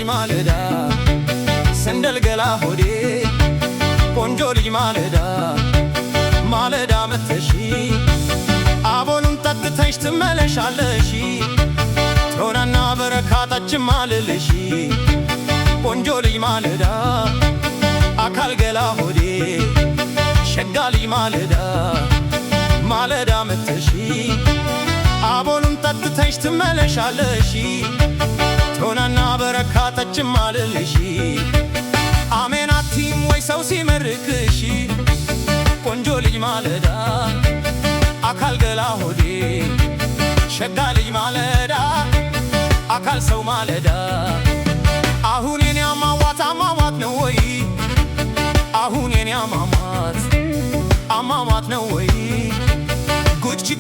ማለዳ ሰንደል ገላ ሆዴ ቆንጆ ልጅ ማለዳ ማለዳ መተሺ አቦሉን ጠጥተሽ ትመለሻለሽ ቶናና በረካታችን ማልልሽ ቆንጆ ልጅ ማለዳ አካል ገላ ሆዴ ሸጋ ልጅ ማለዳ ማለዳ መተሺ አቦሉን ጠጥተሽ ትመለሻለሽ ቶናና በረካታችን ማልልሽ አሜን አትይም ወይ ሰው ሲመርቅሽ ቆንጆ ልጅ ማለዳ አካል ገላ ሆዴ ሸጋ ልጅ ማለዳ አካል ሰው ማለዳ አሁን የኔ አሟሟት ነው ወይ አሁን የኔ አሟሟት ነው ወይ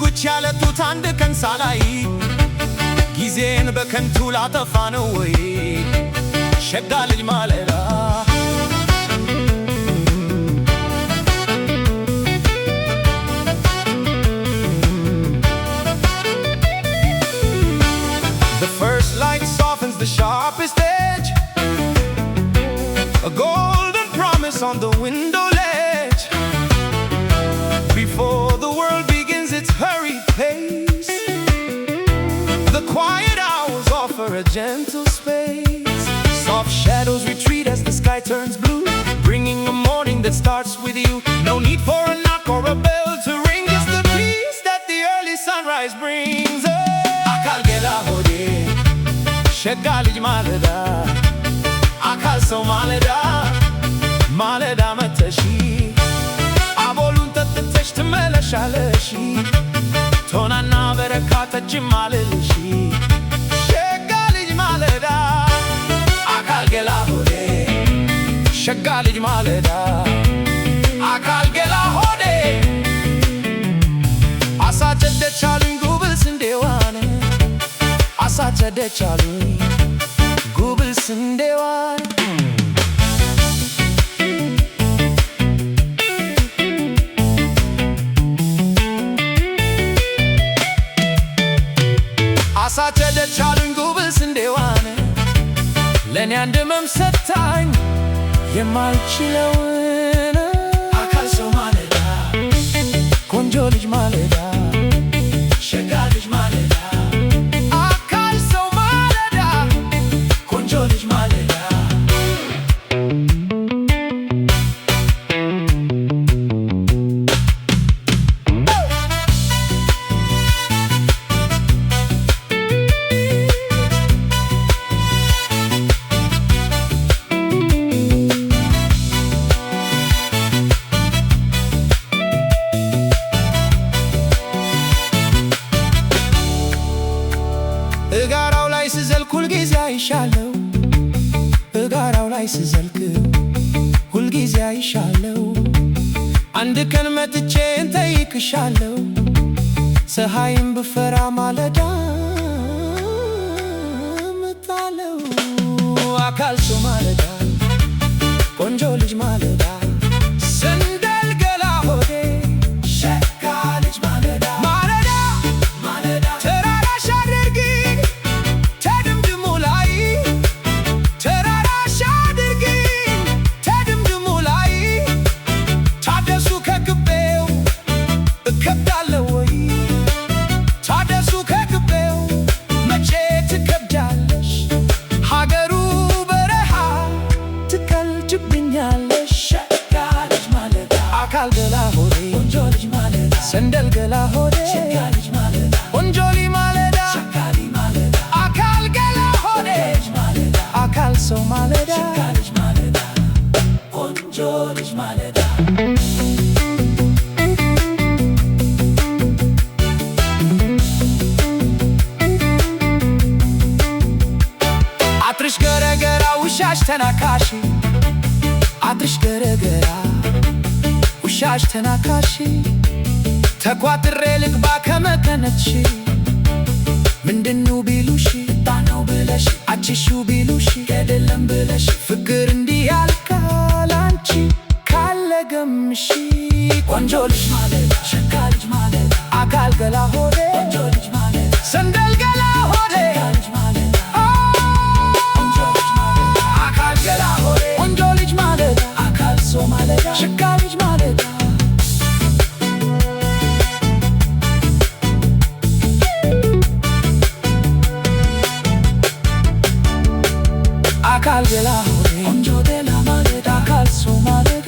ጉች ያለ ጡት አንድ ቀን ሳላይ ጊዜን በከንቱ ላጠፋ ነው ወይ ሸጋ ልጅ ማለዳ The first light softens the sharpest edge, a golden promise on the window ledge. Before the world begins its hurried pace, the quiet hours offer a gentle space. Soft shadows retreat as the sky turns blue, bringing a morning that starts with you. No need for a knock or a bell to ring, just the peace that the early sunrise brings. Akal gela hode, shega lij maleda, akal so maleda, maleda matashi, abolun tattesh tmelashaleshi, tonana berekatachin malilishi, shega lij maleda, akal gela hode, shega lij maleda, akal gela hode, asa chede chalun gubal sindewane, asa chede chalun gubal sindewane. asa chede chalun gubal sindewane, leni andemem setang የማልችለውን አካል ሰው ማለዳ ቆንጆ ልጅ ማለዳ ሸጋ ልጅ ማለዳ አካል ሰው ማለዳ ቆንጆ ልጅ ማለዳ እጋራው ላይ ስዘልቅ ሁልጊዜ አይሻለው እጋራው ላይ ስዘልቅ ሁልጊዜ አይሻለው አንድ ቀን መጥቼ እንጠይቅሻለው ፀሐይም ብፈራ ማለዳ መጣለው አካል ሰው ማለዳ ቆንጆ ልጅ ማለዳ ሰንደል ገላ ሆዴ ሸጋ ልጅ ማለዳ አካል ገላ ሆዴ ቆንጆ ልጅ ማለዳ ሰንደል ገላ ሆዴ ሸጋ ልጅ ማለዳ ቆንጆ ልጅ ማለዳ ሸጋ ልጅ ማለዳ አካል ገላ ሆዴ ማለዳ አካል ሰው ማለዳ ሸጋ ልጅ ማለዳ ቆንጆ ልጅ ማለዳ አትርሽ ገረገራ ውሻሽ ተናካሽ አትርሽ ገረገራ ውሻሽ ተናካሽ ተቋጥሬ ልግባ ከመከነትሽ ምንድነው ቢሉሽ ባነው ብለሽ አችሽው ቢሉሽ ገደለም ብለሽ ፍቅር እንዲህ ያልካል አንቺ ካለገምሽ ቆንጆ ልጅ ማለዳ ሸጋ ልጅ ማለዳ አካል ገላ ሆዴ ቆንጆ ልጅ ማለዳ ሰንደል ገላ ሆዴ ሸጋ ልጅ ማለዳ ቆንጆ ልጅ ማለዳ Dacal de la Ore, Onjo de la Maleta, Calzo Madre.